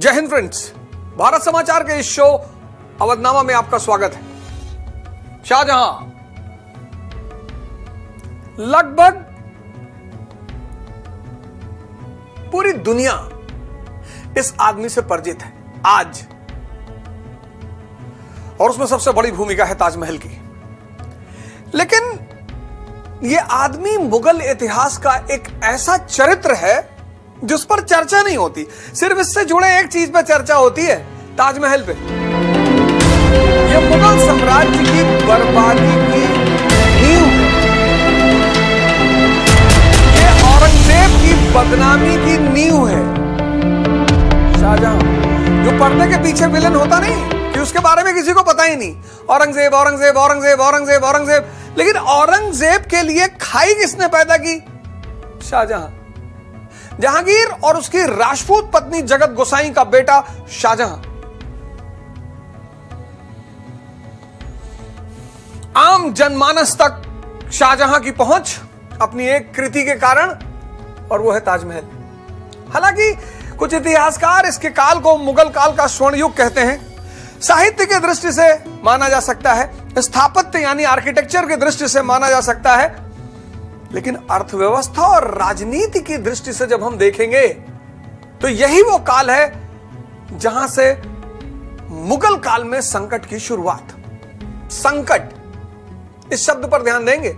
जय हिंद फ्रेंड्स, भारत समाचार के इस शो अवधनामा में आपका स्वागत है। शाहजहां लगभग पूरी दुनिया इस आदमी से परिचित है आज, और उसमें सबसे बड़ी भूमिका है ताजमहल की। लेकिन यह आदमी मुगल इतिहास का एक ऐसा चरित्र है जिस पर चर्चा नहीं होती। सिर्फ इससे जुड़े एक चीज पे चर्चा होती है, ताजमहल पे। यह मुगल साम्राज्य की बर्बादी की नींव है, यह औरंगजेब की बदनामी की नींव है। शाहजहां जो पर्दे के पीछे विलन होता नहीं कि उसके बारे में किसी को पता ही नहीं, औरंगजेब औरंगजेब औरंगजेब औरंगजेब औरंगजेब। लेकिन औरंगजेब के लिए खाई किसने पैदा की? शाहजहां। जहांगीर और उसकी राजपूत पत्नी जगत गोसाई का बेटा शाहजहां। आम जनमानस तक शाहजहां की पहुंच अपनी एक कृति के कारण, और वो है ताजमहल। हालांकि कुछ इतिहासकार इसके काल को मुगल काल का स्वर्ण युग कहते हैं। साहित्य की दृष्टि से माना जा सकता है, स्थापत्य यानी आर्किटेक्चर की दृष्टि से माना जा सकता है, लेकिन अर्थव्यवस्था और राजनीति की दृष्टि से जब हम देखेंगे तो यही वो काल है जहां से मुगल काल में संकट की शुरुआत। संकट, इस शब्द पर ध्यान देंगे।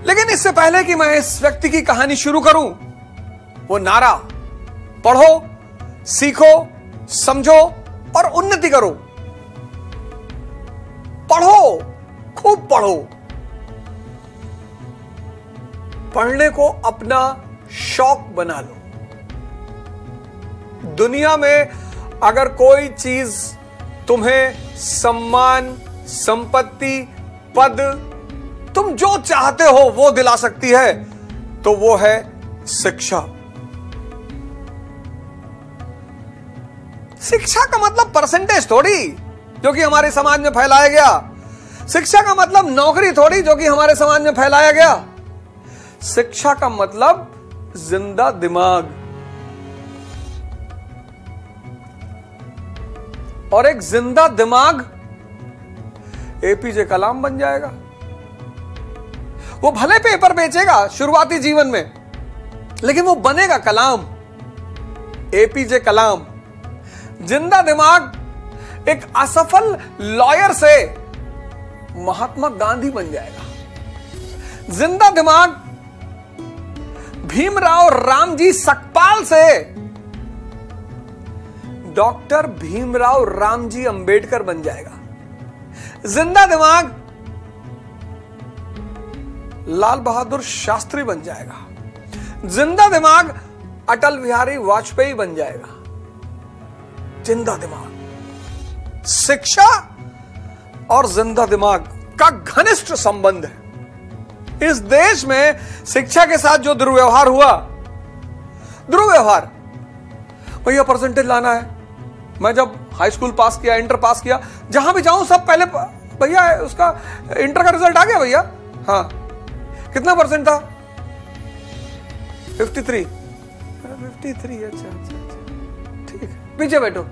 लेकिन इससे पहले कि मैं इस व्यक्ति की कहानी शुरू करूं, वो नारा पढ़ो, सीखो, समझो और उन्नति करो। पढ़ो, खूब पढ़ो। पढ़ने को अपना शौक बना लो। दुनिया में अगर कोई चीज तुम्हें सम्मान, संपत्ति, पद, तुम जो चाहते हो वो दिला सकती है, तो वो है शिक्षा। शिक्षा का मतलब परसेंटेज थोड़ी जो कि हमारे समाज में फैलाया गया। शिक्षा का मतलब नौकरी थोड़ी जो कि हमारे समाज में फैलाया गया। शिक्षा का मतलब जिंदा दिमाग, और एक जिंदा दिमाग एपीजे कलाम बन जाएगा। वो भले पेपर बेचेगा शुरुआती जीवन में, लेकिन वो बनेगा कलाम, एपीजे कलाम। जिंदा दिमाग एक असफल लॉयर से महात्मा गांधी बन जाएगा। जिंदा दिमाग भीमराव रामजी सकपाल से डॉक्टर भीमराव रामजी अंबेडकर बन जाएगा। जिंदा दिमाग लाल बहादुर शास्त्री बन जाएगा। जिंदा दिमाग अटल बिहारी वाजपेयी बन जाएगा। जिंदा दिमाग। शिक्षा और जिंदा दिमाग का घनिष्ठ संबंध है। इस देश में शिक्षा के साथ जो दुर्व्यवहार हुआ, दुर्व्यवहार, भैया परसेंटेज लाना है। मैं जब हाई स्कूल पास किया, इंटर पास किया, जहां भी जाऊं सब पहले, भैया उसका इंटर का रिजल्ट आ गया भैया? हाँ। कितना परसेंट था? 53। 53, अच्छा, ठीक है, पीछे बैठो।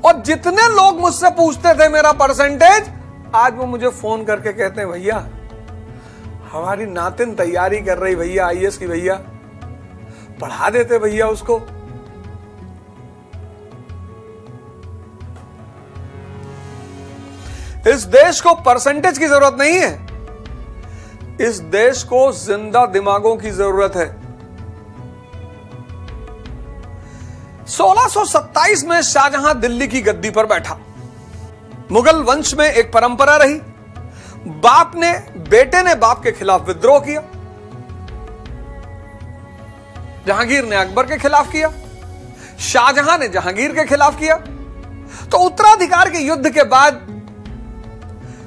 और जितने लोग मुझसे पूछते थे मेरा परसेंटेज, आज वो मुझे फोन करके कहते हैं, भैया हमारी नातिन तैयारी कर रही भैया आईएएस की, भैया पढ़ा देते भैया उसको। इस देश को परसेंटेज की जरूरत नहीं है, इस देश को जिंदा दिमागों की जरूरत है। 1627 में शाहजहां दिल्ली की गद्दी पर बैठा। मुगल वंश में एक परंपरा रही, बेटे ने बाप के खिलाफ विद्रोह किया। जहांगीर ने अकबर के खिलाफ किया, शाहजहां ने जहांगीर के खिलाफ किया। तो उत्तराधिकार के युद्ध के बाद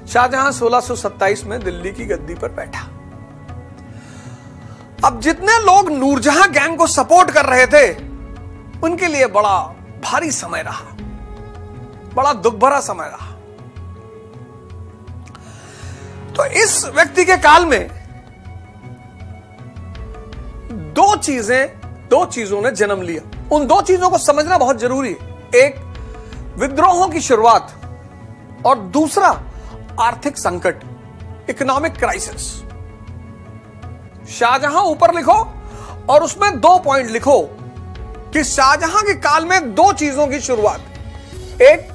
शाहजहां 1627 में दिल्ली की गद्दी पर बैठा। अब जितने लोग नूरजहां गैंग को सपोर्ट कर रहे थे, उनके लिए बड़ा भारी समय रहा, बड़ा दुख भरा समय रहा। तो इस व्यक्ति के काल में दो चीजें दो चीजों ने जन्म लिया। उन दो चीजों को समझना बहुत जरूरी है। एक, विद्रोहों की शुरुआत, और दूसरा आर्थिक संकट, इकोनॉमिक क्राइसिस। शाहजहां ऊपर लिखो और उसमें 2 पॉइंट लिखो कि शाहजहां के काल में दो चीजों की शुरुआत, एक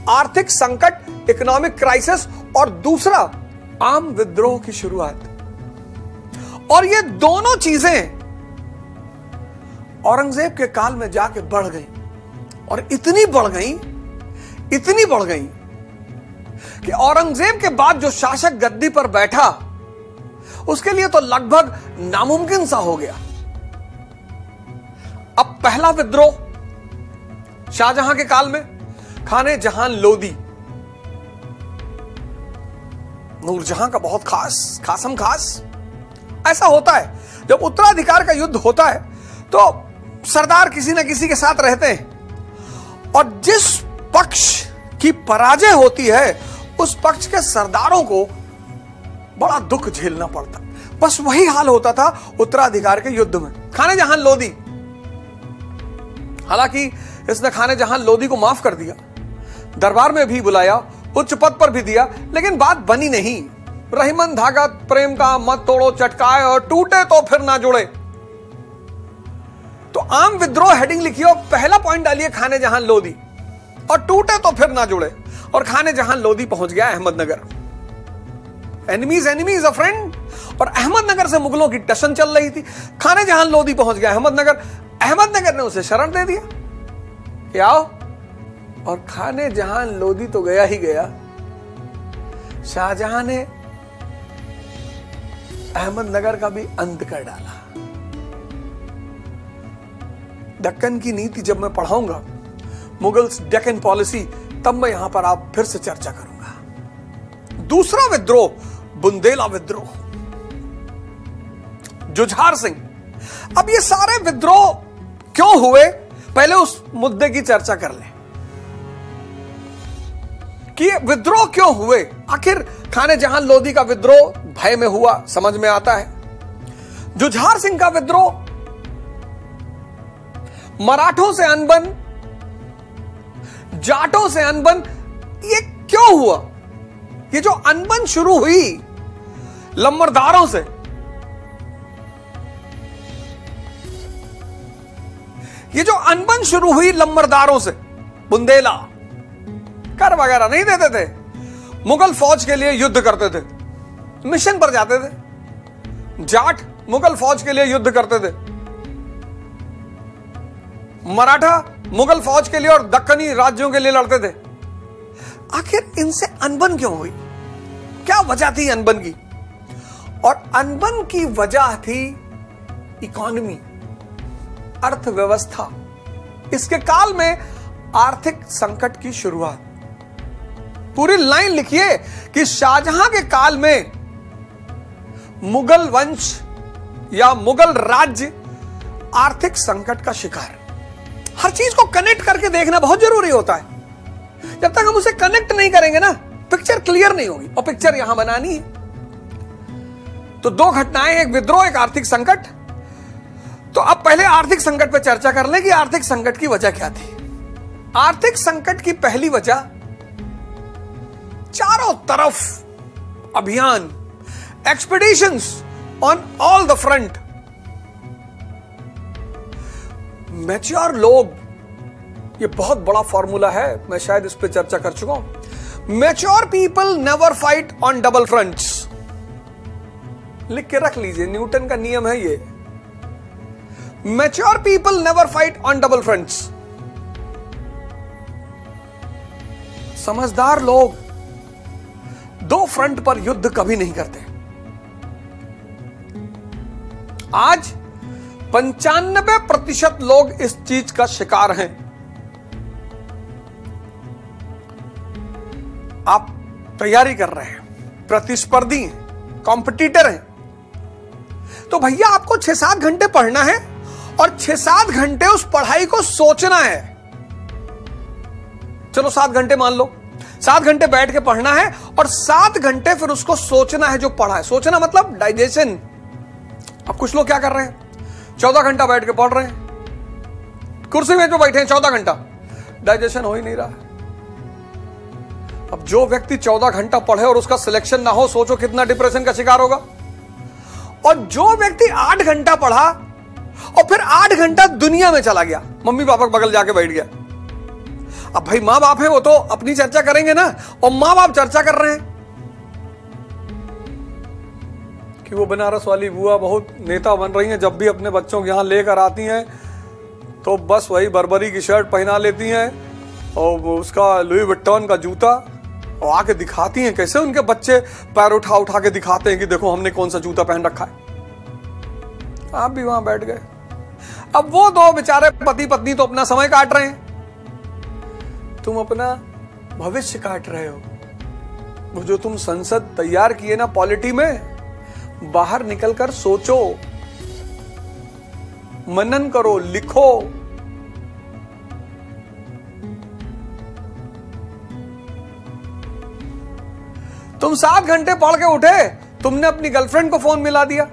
आर्थिक संकट, इकोनॉमिक क्राइसिस, और दूसरा आम विद्रोह की शुरुआत। और ये दोनों चीजें औरंगजेब के काल में जाके बढ़ गई, और इतनी बढ़ गई कि औरंगजेब के बाद जो शासक गद्दी पर बैठा उसके लिए तो लगभग नामुमकिन सा हो गया। अब पहला विद्रोह शाहजहां के काल में, खाने जहां लोदी, नूरजहां का बहुत खास ऐसा होता है। जब उत्तराधिकार का युद्ध होता है तो सरदार किसी न किसी के साथ रहते हैं, और जिस पक्ष की पराजय होती है उस पक्ष के सरदारों को बड़ा दुख झेलना पड़ता। बस वही हाल होता था उत्तराधिकार के युद्ध में। खाने जहां लोदी, हालांकि इसने खाने जहां लोदी को माफ कर दिया, दरबार में भी बुलाया, उच्च पद पर भी दिया, लेकिन बात बनी नहीं। रहीमन धागा प्रेम का मत तोड़ो चटकाए, और टूटे तो फिर ना जुड़े। तो आम विद्रोह हेडिंग लिखिए और पहला पॉइंट डालिए खाने जहां लोदी, और टूटे तो फिर ना जुड़े। और खाने जहां लोदी पहुंच गया अहमदनगर। एनिमीज अ फ्रेंड। और अहमदनगर से मुगलों की टशन चल रही थी। खाने जहां लोदी पहुंच गया अहमदनगर। अहमदनगर ने उसे शरण दे दिया कि आओ, और खाने जहां लोदी तो गया ही गया, शाहजहां ने अहमदनगर का भी अंत कर डाला। दक्कन की नीति जब मैं पढ़ाऊंगा, मुगल्स डेक्कन पॉलिसी, तब मैं यहां पर आप फिर से चर्चा करूंगा। दूसरा विद्रोह, बुंदेला विद्रोह, जुझार सिंह। अब ये सारे विद्रोह क्यों हुए, पहले उस मुद्दे की चर्चा कर लें कि विद्रोह क्यों हुए। आखिर खाने जहां लोदी का विद्रोह भय में हुआ, समझ में आता है। जुझार सिंह का विद्रोह मराठों से अनबन, जाटों से अनबन, ये क्यों हुआ? ये जो अनबन शुरू हुई लम्बरदारों से, बुंदेला कर वगैरह नहीं देते थे, मुगल फौज के लिए युद्ध करते थे, मिशन पर जाते थे। जाट मुगल फौज के लिए युद्ध करते थे, मराठा मुगल फौज के लिए और दक्कनी राज्यों के लिए लड़ते थे। आखिर इनसे अनबन क्यों हुई? क्या वजह थी अनबन की? और अनबन की वजह थी इकोनॉमी, अर्थव्यवस्था। इसके काल में आर्थिक संकट की शुरुआत। पूरी लाइन लिखिए कि शाहजहां के काल में मुगल वंश या मुगल राज्य आर्थिक संकट का शिकार। हर चीज को कनेक्ट करके देखना बहुत जरूरी होता है। जब तक हम उसे कनेक्ट नहीं करेंगे ना, पिक्चर क्लियर नहीं होगी, और पिक्चर यहां बनानी है। तो दो घटनाएं, एक विद्रोह, एक आर्थिक संकट। तो अब पहले आर्थिक संकट पर चर्चा कर लें कि आर्थिक संकट की वजह क्या थी। आर्थिक संकट की पहली वजह, चारों तरफ अभियान, expeditions on all the front. Mature लोग, ये बहुत बड़ा फॉर्मूला है, मैं शायद इस पे चर्चा कर चुका हूं। Mature people never fight on double fronts. लिख के रख लीजिए, न्यूटन का नियम है ये। Mature people never fight on double fronts. समझदार लोग दो फ्रंट पर युद्ध कभी नहीं करते। आज 95% लोग इस चीज का शिकार हैं। आप तैयारी कर रहे हैं, प्रतिस्पर्धी हैं, कॉम्पिटिटर हैं, तो भैया आपको 6-7 घंटे पढ़ना है और 6-7 घंटे उस पढ़ाई को सोचना है। चलो 7 घंटे मान लो, 7 घंटे बैठ के पढ़ना है और 7 घंटे फिर उसको सोचना है जो पढ़ा है। सोचना मतलब डाइजेशन। अब कुछ लोग क्या कर रहे हैं, 14 घंटा बैठ के पढ़ रहे हैं, कुर्सी मेज पे बैठे हैं 14 घंटा, डाइजेशन हो ही नहीं रहा है। अब जो व्यक्ति 14 घंटा पढ़े और उसका सिलेक्शन ना हो, सोचो कितना डिप्रेशन का शिकार होगा। और जो व्यक्ति 8 घंटा पढ़ा और फिर 8 घंटा दुनिया में चला गया, मम्मी पापा के बगल जाके बैठ गया। अब भाई मां बाप है, वो तो अपनी चर्चा करेंगे ना, और मां बाप चर्चा कर रहे हैं कि वो बनारस वाली बुआ बहुत नेता बन रही हैं, जब भी अपने बच्चों के यहां लेकर आती हैं तो बस वही बर्बरी की शर्ट पहना लेती हैं और उसका लुई विट्टन का जूता, और आके दिखाती हैं कैसे उनके बच्चे पैर उठा उठा के दिखाते हैं कि देखो हमने कौन सा जूता पहन रखा है। आप भी वहां बैठ गए। अब वो दो बेचारे पति पत्नी तो अपना समय काट रहे हैं, तुम अपना भविष्य काट रहे हो। वो जो तुम संसद तैयार किए ना पॉलिटी में, बाहर निकलकर सोचो, मनन करो, लिखो। तुम 7 घंटे पढ़ के उठे, तुमने अपनी गर्लफ्रेंड को फोन मिला दिया।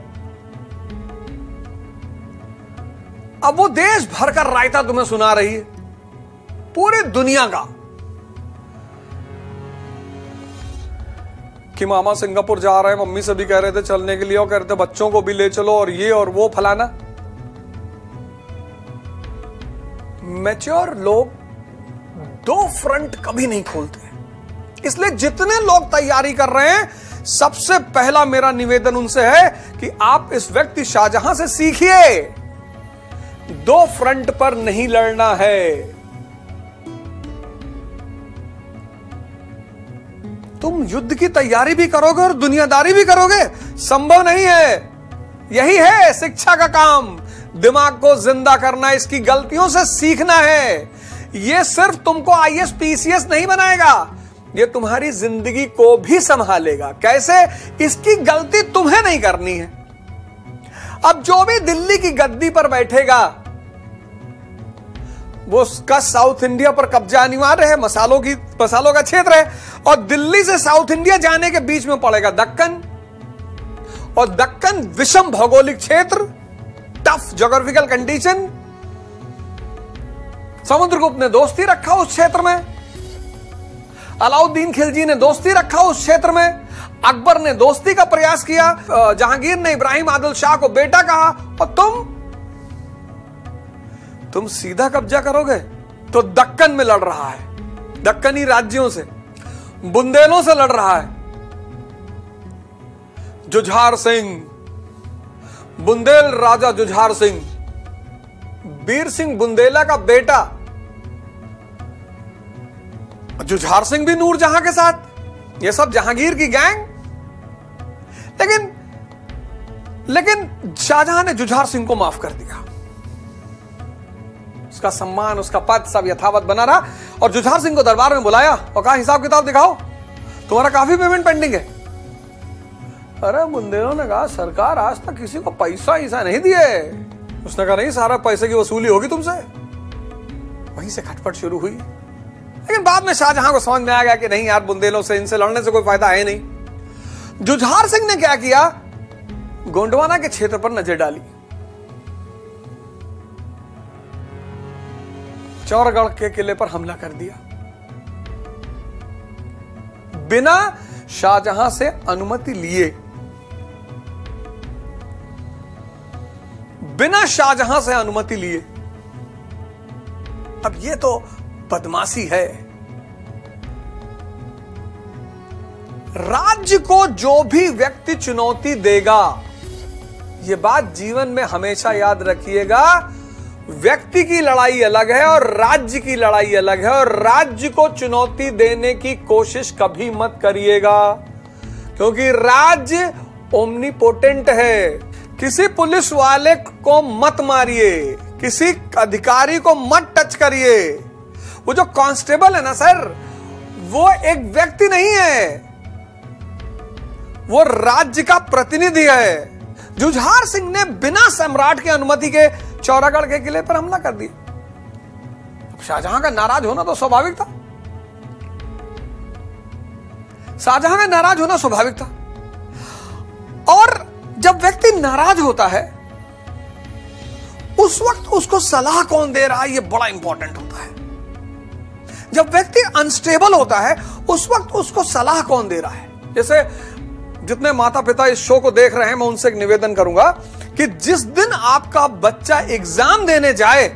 अब वो देश भर का रायता तुम्हें सुना रही है, पूरी दुनिया का, कि मामा सिंगापुर जा रहे हैं, मम्मी से भी कह रहे थे चलने के लिए, और कह रहे थे बच्चों को भी ले चलो, और ये और वो फलाना। मैच्योर लोग 2 फ्रंट कभी नहीं खोलते। इसलिए जितने लोग तैयारी कर रहे हैं, सबसे पहला मेरा निवेदन उनसे है कि आप इस व्यक्ति शाहजहां से सीखिए, 2 फ्रंट पर नहीं लड़ना है। तुम युद्ध की तैयारी भी करोगे और दुनियादारी भी करोगे, संभव नहीं है। यही है शिक्षा का काम, दिमाग को जिंदा करना, इसकी गलतियों से सीखना है। यह सिर्फ तुमको IAS PCS नहीं बनाएगा, ये तुम्हारी जिंदगी को भी संभालेगा। कैसे? इसकी गलती तुम्हें नहीं करनी है। अब जो भी दिल्ली की गद्दी पर बैठेगा, वो उसका साउथ इंडिया पर कब्जा अनिवार्य है, मसालों का क्षेत्र है, और दिल्ली से साउथ इंडिया जाने के बीच में पड़ेगा दक्कन, और दक्कन विषम भौगोलिक क्षेत्र, टफ ज्योग्राफिकल कंडीशन। समुद्रगुप्त ने दोस्ती रखा उस क्षेत्र में, अलाउद्दीन खिलजी ने दोस्ती रखा उस क्षेत्र में, अकबर ने दोस्ती का प्रयास किया, जहांगीर ने इब्राहिम आदिल शाह को बेटा कहा, और तुम सीधा कब्जा करोगे तो दक्कन में लड़ रहा है, दक्कनी राज्यों से, बुंदेलों से लड़ रहा है। जुझार सिंह, बुंदेल राजा जुझार सिंह, बीर सिंह बुंदेला का बेटा, जुझार सिंह भी नूरजहां के साथ, ये सब जहांगीर की गैंग। लेकिन शाहजहां ने जुझार सिंह को माफ कर दिया, उसका सम्मान, उसका पद सब यथावत बना रहा, और जुझार सिंह को दरबार में बुलाया और कहा हिसाब किताब दिखाओ, तुम्हारा काफी पेमेंट पेंडिंग है। अरे बुंदेलों ने कहा सरकार आज तक किसी को पैसा ऐसा नहीं दिए। उसने कहा नहीं, सारा पैसे की वसूली होगी तुमसे। वहीं से खटपट शुरू हुई। लेकिन बाद में शाहजहां को समझ में आ गया कि नहीं यार, बुंदेलों से, इनसे लड़ने से कोई फायदा है नहीं। जुझार सिंह ने क्या किया, गोंडवाना के क्षेत्र पर नजर डाली, चौरगढ़ के किले पर हमला कर दिया, बिना शाहजहां से अनुमति लिए, बिना शाहजहां से अनुमति लिए। अब ये तो बदमाशी है। राज्य को जो भी व्यक्ति चुनौती देगा, यह बात जीवन में हमेशा याद रखिएगा, व्यक्ति की लड़ाई अलग है और राज्य की लड़ाई अलग है, और राज्य को चुनौती देने की कोशिश कभी मत करिएगा, क्योंकि राज्य ओमनीपोटेंट है। किसी पुलिस वाले को मत मारिए, किसी अधिकारी को मत टच करिए। वो जो कांस्टेबल है ना सर, वो एक व्यक्ति नहीं है, वो राज्य का प्रतिनिधि है। जुझार सिंह ने बिना सम्राट की अनुमति के चौरागढ़ के किले पर हमला कर दिया। शाहजहां का नाराज होना तो स्वाभाविक था, शाहजहां का नाराज होना स्वाभाविक था। और जब व्यक्ति नाराज होता है उस वक्त उसको सलाह कौन दे रहा है, यह बड़ा इंपॉर्टेंट होता है। जब व्यक्ति अनस्टेबल होता है उस वक्त उसको सलाह कौन दे रहा है। जैसे जितने माता पिता इस शो को देख रहे हैं, मैं उनसे एक निवेदन करूंगा कि जिस दिन आपका बच्चा एग्जाम देने जाए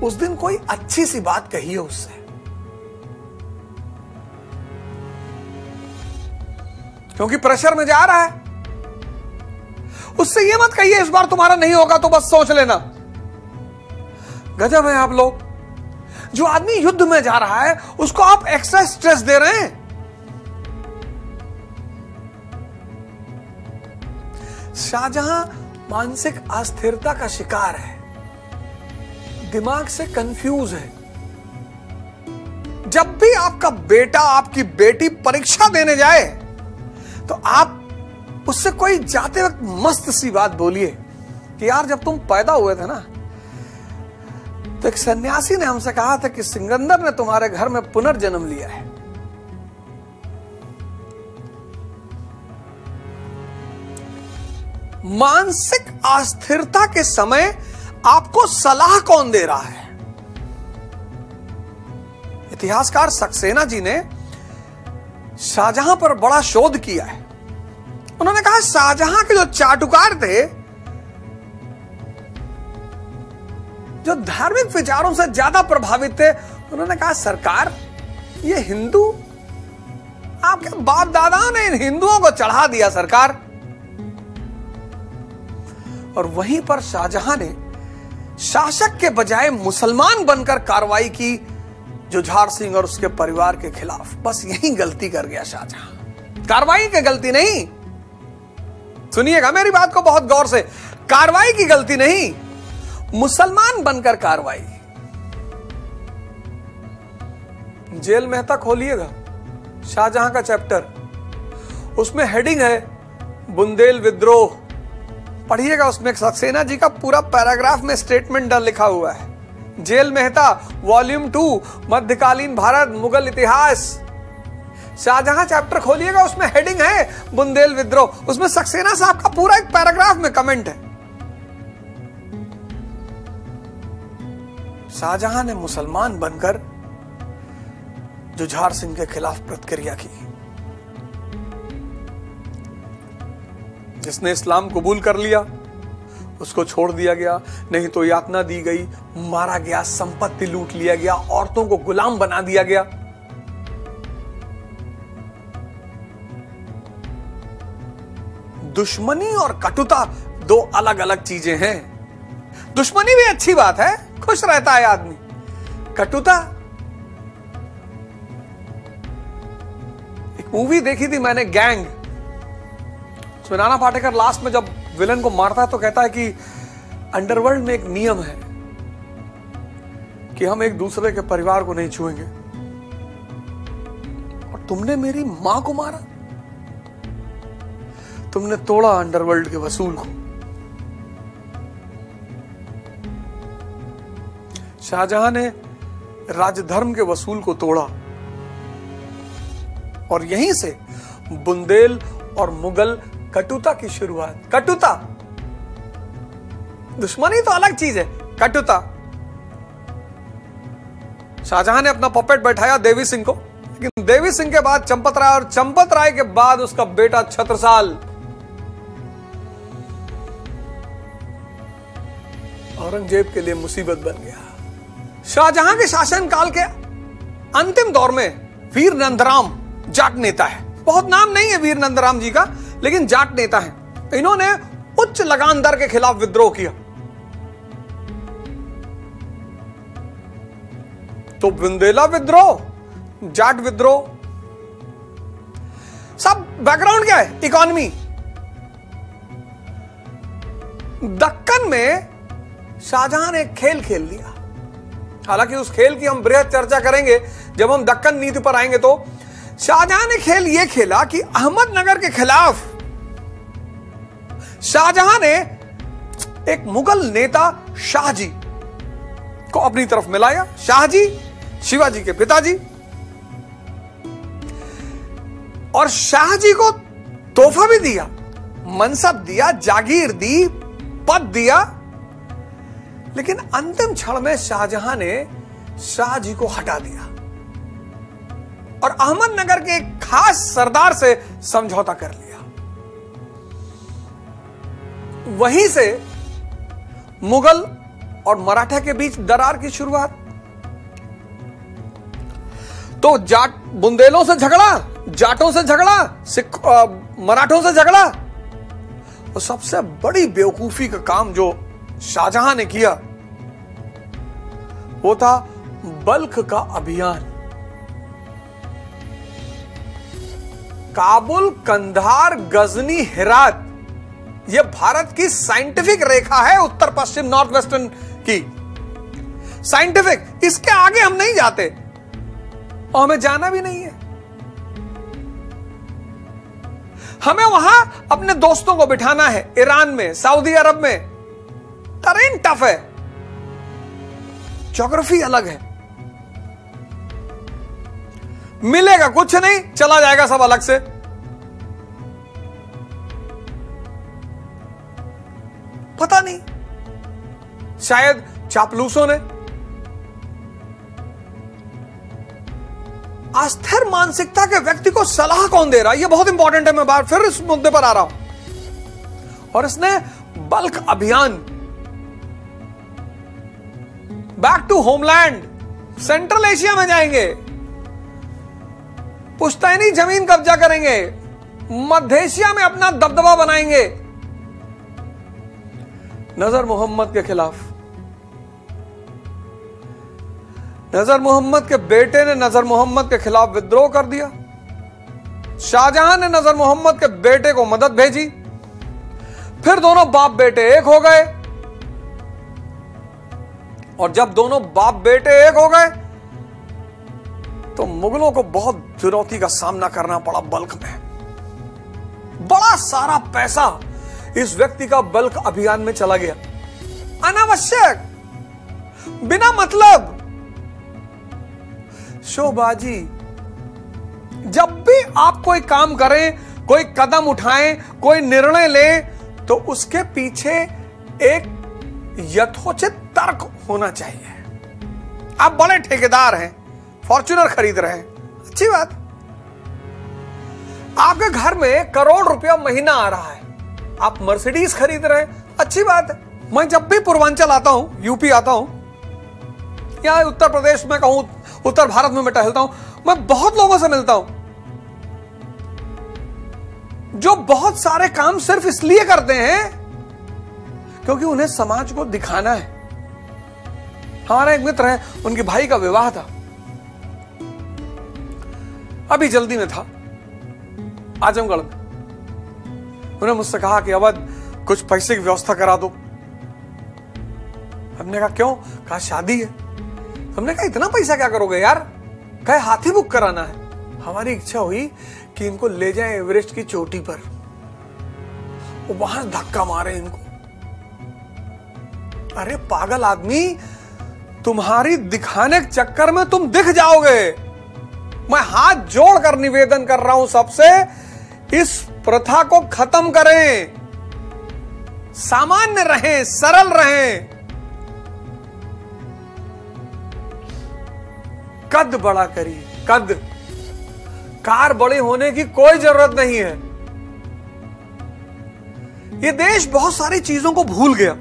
उस दिन कोई अच्छी सी बात कहिए उससे, क्योंकि प्रेशर में जा रहा है। उससे ये मत कहिए इस बार तुम्हारा नहीं होगा तो बस सोच लेना। गजब है आप लोग। जो आदमी युद्ध में जा रहा है उसको आप एक्स्ट्रा स्ट्रेस दे रहे हैं। शाहजहां मानसिक अस्थिरता का शिकार है, दिमाग से कंफ्यूज है। जब भी आपका बेटा आपकी बेटी परीक्षा देने जाए तो आप उससे कोई जाते वक्त मस्त सी बात बोलिए कि यार जब तुम पैदा हुए थे ना तो एक सन्यासी ने हमसे कहा था कि सिकंदर ने तुम्हारे घर में पुनर्जन्म लिया है। मानसिक अस्थिरता के समय आपको सलाह कौन दे रहा है? इतिहासकार सक्सेना जी ने शाहजहां पर बड़ा शोध किया है। उन्होंने कहा शाहजहां के जो चाटुकार थे, जो धार्मिक विचारों से ज्यादा प्रभावित थे, उन्होंने कहा सरकार ये हिंदू आपके बाप दादा ने इन हिंदुओं को चढ़ा दिया सरकार। और वहीं पर शाहजहां ने शासक के बजाय मुसलमान बनकर कार्रवाई की जुझार सिंह और उसके परिवार के खिलाफ। बस यही गलती कर गया शाहजहां, कार्रवाई की गलती नहीं। सुनिएगा मेरी बात को बहुत गौर से, कार्रवाई की गलती नहीं, मुसलमान बनकर कार्रवाई। जेल मेहता खोलिएगा, शाहजहां का चैप्टर, उसमें हेडिंग है बुंदेल विद्रोह। पढ़िएगा, उसमें सक्सेना जी का पूरा पैराग्राफ में स्टेटमेंट लिखा हुआ है। जेल मेहता वॉल्यूम 2 मध्यकालीन भारत मुगल इतिहास, शाहजहां चैप्टर खोलिएगा, उसमें हेडिंग है बुंदेल विद्रोह। उसमें सक्सेना साहब का पूरा एक पैराग्राफ में कमेंट है। शाहजहां ने मुसलमान बनकर जुझार सिंह के खिलाफ प्रतिक्रिया की। जिसने इस्लाम कबूल कर लिया उसको छोड़ दिया गया, नहीं तो यातना दी गई, मारा गया, संपत्ति लूट लिया गया, औरतों को गुलाम बना दिया गया। दुश्मनी और कटुता दो अलग अलग चीजें हैं। दुश्मनी भी अच्छी बात है, खुश रहता है आदमी। कटुता, एक मूवी देखी थी मैंने, गैंग। उसमें नाना पाटेकर लास्ट में जब विलन को मारता है तो कहता है कि अंडरवर्ल्ड में एक नियम है कि हम एक दूसरे के परिवार को नहीं छुएंगे, और तुमने मेरी मां को मारा, तुमने तोड़ा अंडरवर्ल्ड के वसूल को। शाहजहां ने राजधर्म के वसूल को तोड़ा, और यहीं से बुंदेल और मुगल कटुता की शुरुआत। कटुता, दुश्मनी तो अलग चीज है, कटुता। शाहजहां ने अपना पपेट बैठाया देवी सिंह को, लेकिन देवी सिंह के बाद चंपत राय, और चंपत राय के बाद उसका बेटा छत्रसाल। औरंगजेब के लिए मुसीबत बन गया। शाहजहां के शासनकाल के अंतिम दौर में वीर नंदराम जाट नेता है, बहुत नाम नहीं है वीर नंदराम जी का, लेकिन जाट नेता है। इन्होंने उच्च लगान दर के खिलाफ विद्रोह किया। तो बुंदेला विद्रोह, जाट विद्रोह, सब बैकग्राउंड क्या है? इकोनॉमी। दक्कन में शाहजहां ने एक खेल खेल दिया। हालांकि उस खेल की हम बृहद चर्चा करेंगे जब हम दक्कन नीति पर आएंगे। तो शाहजहां ने खेल यह खेला कि अहमदनगर के खिलाफ शाहजहां ने एक मुगल नेता शाहजी को अपनी तरफ मिलाया। शाहजी शिवाजी के पिताजी, और शाहजी को तोहफा भी दिया, मनसब दिया, जागीर दी, पद दिया, लेकिन अंतिम क्षण में शाहजहां ने शाह जी को हटा दिया और अहमदनगर के एक खास सरदार से समझौता कर लिया। वहीं से मुगल और मराठा के बीच दरार की शुरुआत। तो जाट बुंदेलों से झगड़ा, जाटों से झगड़ा, मराठों से झगड़ा। और सबसे बड़ी बेवकूफी का काम जो शाहजहां ने किया वो था बल्ख का अभियान। काबुल, कंधार, गजनी, हेरात, यह भारत की साइंटिफिक रेखा है, उत्तर पश्चिम नॉर्थ वेस्टर्न की साइंटिफिक। इसके आगे हम नहीं जाते और हमें जाना भी नहीं है। हमें वहां अपने दोस्तों को बिठाना है, ईरान में, सऊदी अरब में। टरेन टफ है, ज्योग्राफी अलग है, मिलेगा कुछ नहीं, चला जाएगा सब अलग से। पता नहीं, शायद चापलूसों ने। अस्थिर मानसिकता के व्यक्ति को सलाह कौन दे रहा है, यह बहुत इंपॉर्टेंट है। मैं बार फिर इस मुद्दे पर आ रहा हूं। और इसने बल्क अभियान, back to homeland, central Asia में जाएंगे, पुश्तैनी जमीन कब्जा करेंगे, मध्य एशिया में अपना दबदबा बनाएंगे। नजर मोहम्मद के खिलाफ, नजर मोहम्मद के बेटे ने नजर मोहम्मद के खिलाफ विद्रोह कर दिया। शाहजहां ने नजर मोहम्मद के बेटे को मदद भेजी, फिर दोनों बाप बेटे एक हो गए। और जब दोनों बाप बेटे एक हो गए तो मुगलों को बहुत चुनौती का सामना करना पड़ा। बल्क में बड़ा सारा पैसा इस व्यक्ति का बल्क अभियान में चला गया, अनावश्यक, बिना मतलब शोबाजी। जब भी आप कोई काम करें, कोई कदम उठाएं, कोई निर्णय लें, तो उसके पीछे एक यथोचित तर्क होना चाहिए। आप बड़े ठेकेदार हैं, फॉर्च्यूनर खरीद रहे हैं, अच्छी बात। आपके घर में करोड़ रुपया महीना आ रहा है, आप मर्सिडीज खरीद रहे हैं, अच्छी बात है। मैं जब भी पूर्वांचल आता हूं, यूपी आता हूं, या उत्तर प्रदेश में कहूं, उत्तर भारत में मैं टहलता हूं, मैं बहुत लोगों से मिलता हूं जो बहुत सारे काम सिर्फ इसलिए करते हैं क्योंकि उन्हें समाज को दिखाना है। हमारा एक मित्र है, उनके भाई का विवाह था, अभी जल्दी में था आजमगढ़ में। उन्होंने मुझसे कहा कि अवध कुछ पैसे की व्यवस्था करा दो। हमने कहा क्यों? कहा शादी है। हमने कहा इतना पैसा क्या करोगे यार? कहे हाथी बुक कराना है। हमारी इच्छा हुई कि इनको ले जाएं एवरेस्ट की चोटी पर, वहां धक्का मारे इनको। अरे पागल आदमी, तुम्हारी दिखाने के चक्कर में तुम दिख जाओगे। मैं हाथ जोड़कर निवेदन कर रहा हूं सबसे, इस प्रथा को खत्म करें, सामान्य रहें, सरल रहें। कद बड़ा करिए, कद। कार बड़े होने की कोई जरूरत नहीं है। यह देश बहुत सारी चीजों को भूल गया।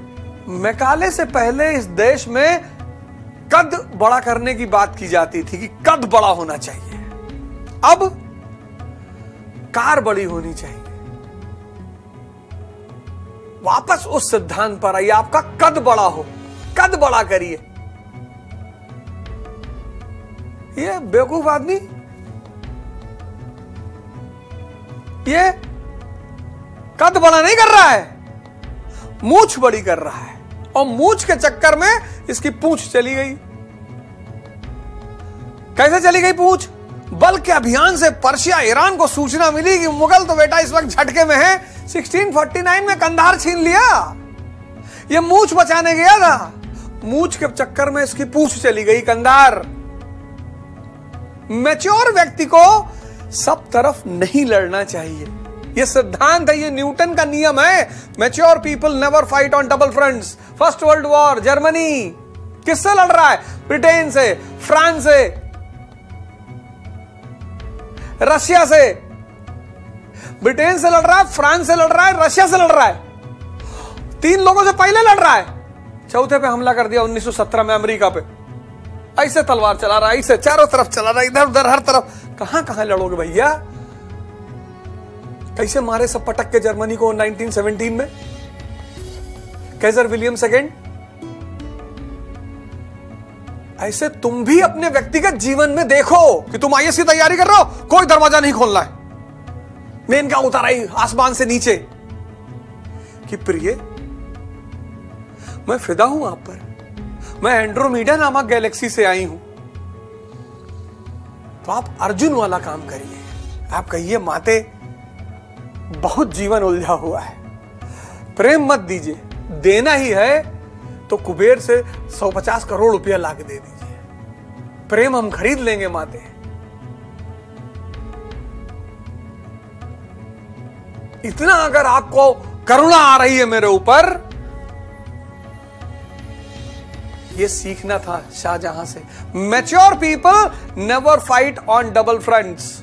मैकाले से पहले इस देश में कद बड़ा करने की बात की जाती थी कि कद बड़ा होना चाहिए। अब कार बड़ी होनी चाहिए। वापस उस सिद्धांत पर आइए, आपका कद बड़ा हो, कद बड़ा करिए। ये बेवकूफ आदमी ये कद बड़ा नहीं कर रहा है, मूंछ बड़ी कर रहा है। और मूंछ के चक्कर में इसकी पूंछ चली गई। कैसे चली गई पूंछ? बल्क के अभियान से पर्शिया, ईरान को सूचना मिली कि मुगल तो बेटा इस वक्त झटके में है, 1649 में कंधार छीन लिया। ये मूंछ बचाने गया था, मूंछ के चक्कर में इसकी पूंछ चली गई कंधार। मैच्योर व्यक्ति को सब तरफ नहीं लड़ना चाहिए। ये सिद्धांत है, ये न्यूटन का नियम है। Mature people never fight on double fronts. First world war Germany किससे लड़ रहा है? ब्रिटेन से, फ्रांस से, रशिया से। ब्रिटेन से लड़ रहा है, फ्रांस से लड़ रहा है, रशिया से लड़ रहा है। 3 लोगों से पहले लड़ रहा है। चौथे पे हमला कर दिया 1917 में अमेरिका पे। ऐसे तलवार चला रहा है, ऐसे चारों तरफ चला रहा है, इधर उधर हर तरफ। कहां कहां लड़ोगे भैया? कैसे मारे सब पटक के जर्मनी को 1917 में, कैसर विलियम सेकेंड। ऐसे तुम भी अपने व्यक्तिगत जीवन में देखो कि तुम आईएएस की तैयारी कर रहे हो, कोई दरवाजा नहीं खोलना है, मेन का उतारा ही आसमान से नीचे कि प्रिय मैं फिदा हूं आप पर, मैं एंड्रोमीडा नामक गैलेक्सी से आई हूं। तो आप अर्जुन वाला काम करिए। आप कहिए माते बहुत जीवन उलझा हुआ है, प्रेम मत दीजिए, देना ही है तो कुबेर से 150 करोड़ रुपया ला के दे दीजिए, प्रेम हम खरीद लेंगे माते। इतना अगर आपको करुणा आ रही है मेरे ऊपर, ये सीखना था शाहजहां से। Mature people never fight on double fronts.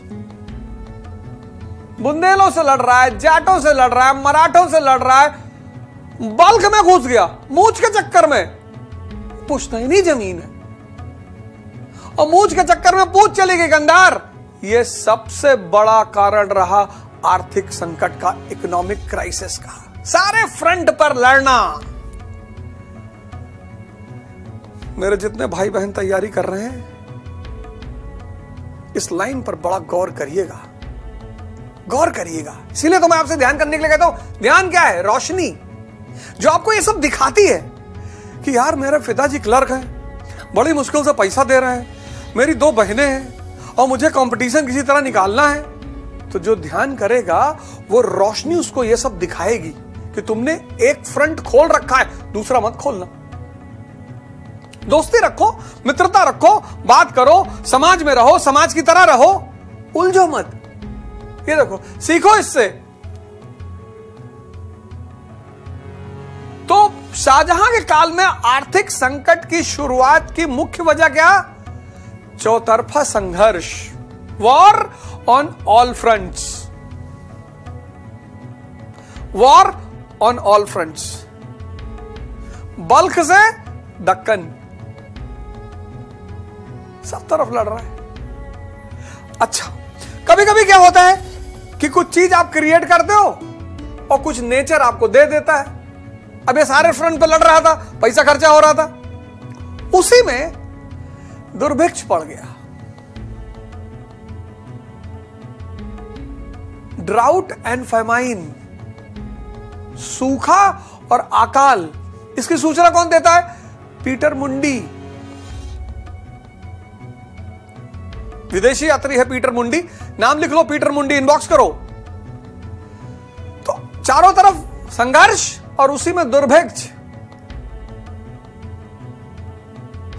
बुंदेलों से लड़ रहा है, जाटों से लड़ रहा है, मराठों से लड़ रहा है, बल्क में घुस गया मूंछ के चक्कर में, पूछना ही नहीं जमीन है, और मूंछ के चक्कर में पूछ चली गई गंधार। यह सबसे बड़ा कारण रहा आर्थिक संकट का, इकोनॉमिक क्राइसिस का। सारे फ्रंट पर लड़ना। मेरे जितने भाई बहन तैयारी कर रहे हैं, इस लाइन पर बड़ा गौर करिएगा, गौर करिएगा। इसीलिए तो मैं आपसे ध्यान करने के लिए कहता हूं। ध्यान क्या है? रोशनी जो आपको ये सब दिखाती है कि यार मेरे पिताजी क्लर्क हैं, बड़ी मुश्किल से पैसा दे रहे हैं, मेरी 2 बहनें हैं और मुझे कंपटीशन किसी तरह निकालना है। तो जो ध्यान करेगा वो रोशनी उसको ये सब दिखाएगी कि तुमने एक फ्रंट खोल रखा है, दूसरा मत खोलना। दोस्ती रखो, मित्रता रखो, बात करो, समाज में रहो, समाज की तरह रहो, उलझो मत। ये देखो, सीखो इससे। तो शाहजहां के काल में आर्थिक संकट की शुरुआत की मुख्य वजह क्या? चौतरफा संघर्ष, war on all fronts, war on all fronts. Balkh से दक्कन, सब तरफ लड़ रहा है। अच्छा, कभी कभी क्या होता है कि कुछ चीज आप क्रिएट करते हो और कुछ नेचर आपको दे देता है। अब ये सारे फ्रंट पे लड़ रहा था, पैसा खर्चा हो रहा था, उसी में दुर्भिक्ष पड़ गया, ड्राउट एंड फेमाइन, सूखा और अकाल। इसकी सूचना कौन देता है? पीटर मुंडी। विदेशी यात्री है पीटर मुंडी, नाम लिख लो, पीटर मुंडी, इनबॉक्स करो। तो चारों तरफ संघर्ष और उसी में दुर्भिक्ष,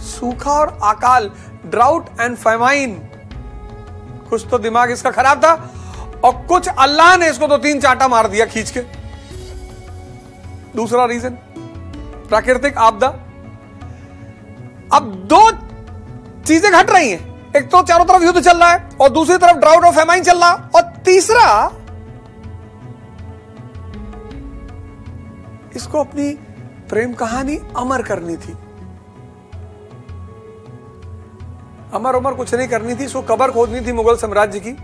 सूखा और अकाल, ड्राउट एंड फेमाइन। कुछ तो दिमाग इसका खराब था और कुछ अल्लाह ने इसको तो 3 चांटा मार दिया खींच के। दूसरा रीजन, प्राकृतिक आपदा। अब 2 चीजें घट रही हैं, एक तो चारों तरफ युद्ध चल रहा है और दूसरी तरफ ड्राउट और फेमाइन चल रहा, और तीसरा इसको अपनी प्रेम कहानी अमर करनी थी। अमर उमर कुछ नहीं करनी थी, इसको कब्र खोदनी थी मुगल साम्राज्य की।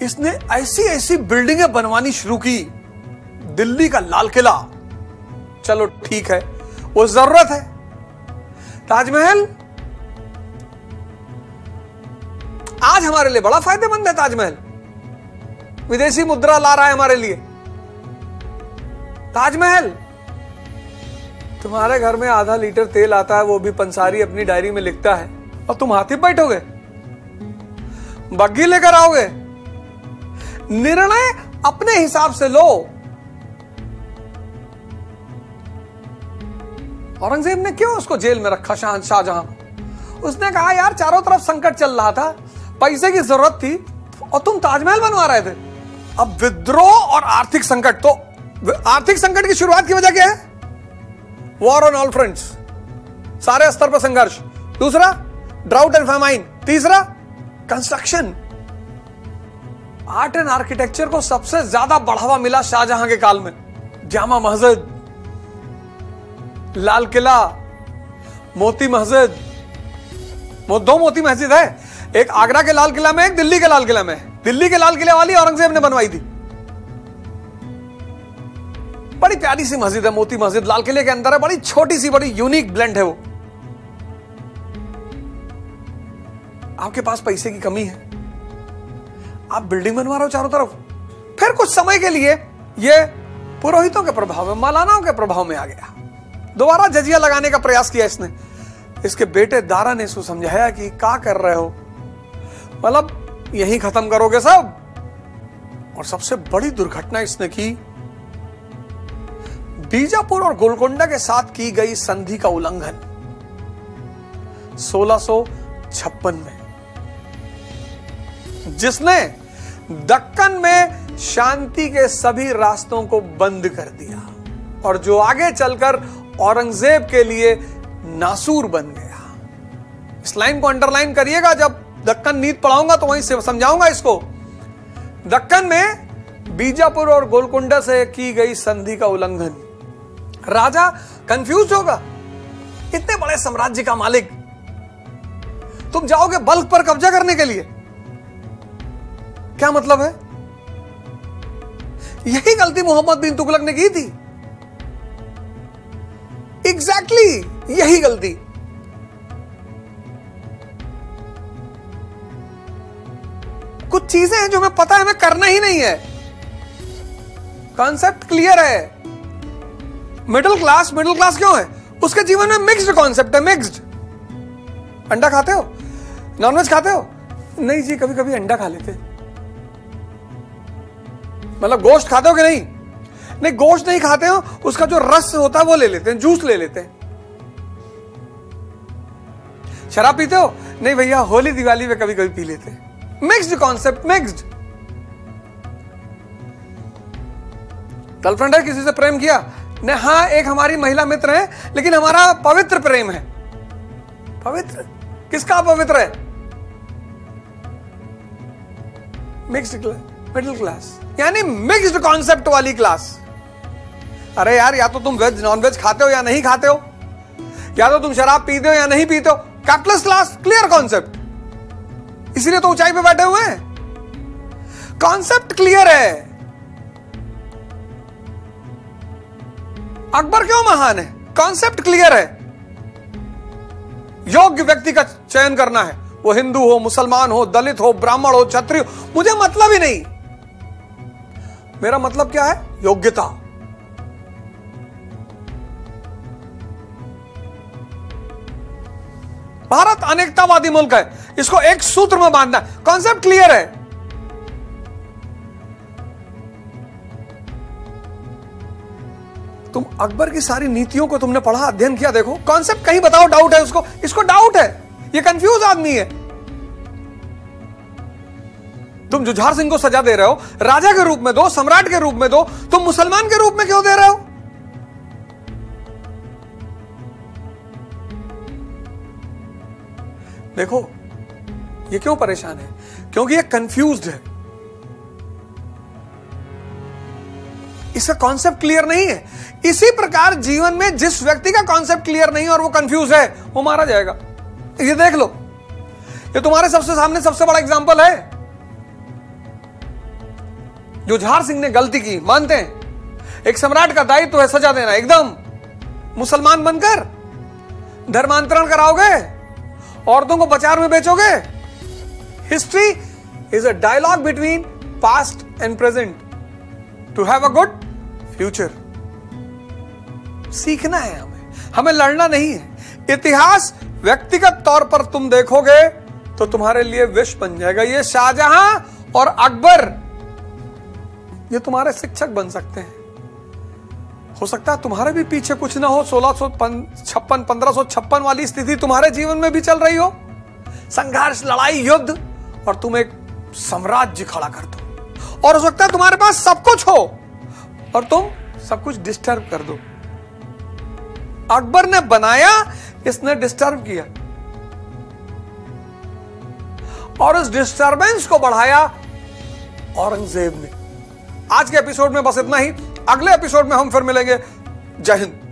इसने ऐसी ऐसी बिल्डिंगें बनवानी शुरू की, दिल्ली का लाल किला, चलो ठीक है, वो जरूरत है। ताजमहल आज हमारे लिए बड़ा फायदेमंद है। ताजमहल विदेशी मुद्रा ला रहा है हमारे लिए। ताजमहल, तुम्हारे घर में आधा लीटर तेल आता है, वो भी पंसारी अपनी डायरी में लिखता है, और तुम हाथी बैठोगे, बग्घी लेकर आओगे। निर्णय अपने हिसाब से लो। औरंगजेब ने क्यों उसको जेल में रखा, शाहजहां? उसने कहा यार चारों तरफ संकट चल रहा था, पैसे की जरूरत थी और तुम ताजमहल बनवा रहे थे, अब विद्रोह और आर्थिक संकट, तो आर्थिक संकट की शुरुआत की वजह क्या है? वॉर ऑन ऑल फ्रंट्स, सारे स्तर पर संघर्ष। दूसरा ड्राउट एंड फेमाइन। तीसरा कंस्ट्रक्शन। आर्ट एंड आर्किटेक्चर को सबसे ज्यादा बढ़ावा मिला शाहजहां के काल में। जामा मस्जिद, लाल किला, मोती मस्जिद, दो मोती मस्जिद है, एक आगरा के लाल किला में, एक दिल्ली के लाल किला में। दिल्ली के लाल किले वाली औरंगजेब ने बनवाई थी, बड़ी प्यारी सी मस्जिद है मोती मस्जिद, लाल किले के अंदर है, बड़ी छोटी सी, बड़ी यूनिक ब्लेंड है वो। आपके पास पैसे की कमी है, आप बिल्डिंग बनवा रहे हो चारों तरफ। फिर कुछ समय के लिए ये पुरोहितों के प्रभाव में, मौलानाओं के प्रभाव में आ गया। दोबारा जजिया लगाने का प्रयास किया इसने। इसके बेटे दारा ने इसको समझाया कि क्या कर रहे हो, मतलब यही खत्म करोगे सब। और सबसे बड़ी दुर्घटना इसने की, बीजापुर और गोलकोंडा के साथ की गई संधि का उल्लंघन 1656 में, जिसने दक्कन में शांति के सभी रास्तों को बंद कर दिया और जो आगे चलकर औरंगजेब के लिए नासूर बन गया। इस लाइन को अंडरलाइन करिएगा, जब दक्कन नीति पढ़ाऊंगा तो वहीं से समझाऊंगा इसको। दक्कन में बीजापुर और गोलकोंडा से की गई संधि का उल्लंघन। राजा कंफ्यूज होगा, इतने बड़े साम्राज्य का मालिक, तुम जाओगे बल्क पर कब्जा करने के लिए, क्या मतलब है? यही गलती मोहम्मद बिन तुगलक ने की थी, एग्जैक्टली यही गलती। कुछ चीजें हैं जो हमें पता है, हमें करना ही नहीं है। कॉन्सेप्ट क्लियर है। मिडिल क्लास क्यों है? उसके जीवन में मिक्स्ड कॉन्सेप्ट है, मिक्स्ड। अंडा खाते हो, नॉनवेज खाते हो? नहीं जी, कभी कभी अंडा खा लेते। मतलब गोश्त खाते हो कि नहीं? नहीं, गोश्त नहीं खाते हो, उसका जो रस होता है वो ले लेते हैं, जूस ले लेते हैं। शराब पीते हो? नहीं भैया, होली दिवाली में कभी कभी पी लेते हैं। Mixed concept, mixed. गर्लफ्रेंड है, किसी से प्रेम किया? नहीं, हाँ एक हमारी महिला मित्र है, लेकिन हमारा पवित्र प्रेम है। पवित्र? किसका पवित्र है? मिक्स्ड, मिडिल क्लास, यानी मिक्स्ड कॉन्सेप्ट वाली क्लास। अरे यार, या तो तुम वेज नॉन वेज खाते हो या नहीं खाते हो, या तो तुम शराब पीते हो या नहीं पीते हो। कैपिटलिस्ट क्लास, क्लियर कॉन्सेप्ट, इसीलिए तो ऊंचाई पे बैठे हुए हैं। कॉन्सेप्ट क्लियर है। अकबर क्यों महान है? कॉन्सेप्ट क्लियर है। योग्य व्यक्ति का चयन करना है, वो हिंदू हो, मुसलमान हो, दलित हो, ब्राह्मण हो, क्षत्रिय हो, मुझे मतलब ही नहीं। मेरा मतलब क्या है? योग्यता। भारत अनेकतावादी मुल्क है, इसको एक सूत्र में बांधना है। कॉन्सेप्ट क्लियर है। तुम अकबर की सारी नीतियों को तुमने पढ़ा, अध्ययन किया, देखो कॉन्सेप्ट कहीं बताओ डाउट है उसको, इसको डाउट है, ये कंफ्यूज आदमी है। तुम जुझार सिंह को सजा दे रहे हो, राजा के रूप में दो, सम्राट के रूप में दो, तुम मुसलमान के रूप में क्यों दे रहे हो? देखो ये क्यों परेशान है, क्योंकि ये कंफ्यूज्ड है, इसका कॉन्सेप्ट क्लियर नहीं है। इसी प्रकार जीवन में जिस व्यक्ति का कॉन्सेप्ट क्लियर नहीं है और वो कंफ्यूज है, वो मारा जाएगा। ये देख लो, ये तुम्हारे सबसे सामने सबसे बड़ा एग्जांपल है। जुझार सिंह ने गलती की, मानते हैं, एक सम्राट का दायित्व है सजा देना। एकदम मुसलमान बनकर धर्मांतरण कराओगे, औरतों को बाजार में बेचोगे। History is a dialogue between past and present to have a good future. सीखना है हमें लड़ना नहीं है। इतिहास व्यक्तिगत तौर पर तुम देखोगे तो तुम्हारे लिए विष बन जाएगा। ये शाहजहां और अकबर, ये तुम्हारे शिक्षक बन सकते हैं। हो सकता है तुम्हारे भी पीछे कुछ ना हो, 1656 1556 वाली स्थिति तुम्हारे जीवन में भी चल रही हो, संघर्ष, लड़ाई, युद्ध, और तुम एक साम्राज्य खड़ा कर दो और हो सकता है तुम्हारे पास सब कुछ हो और तुम सब कुछ डिस्टर्ब कर दो। अकबर ने बनाया, इसने डिस्टर्ब किया और उस डिस्टरबेंस को बढ़ाया औरंगजेब ने। आज के एपिसोड में बस इतना ही। अगले एपिसोड में हम फिर मिलेंगे। जय हिंद।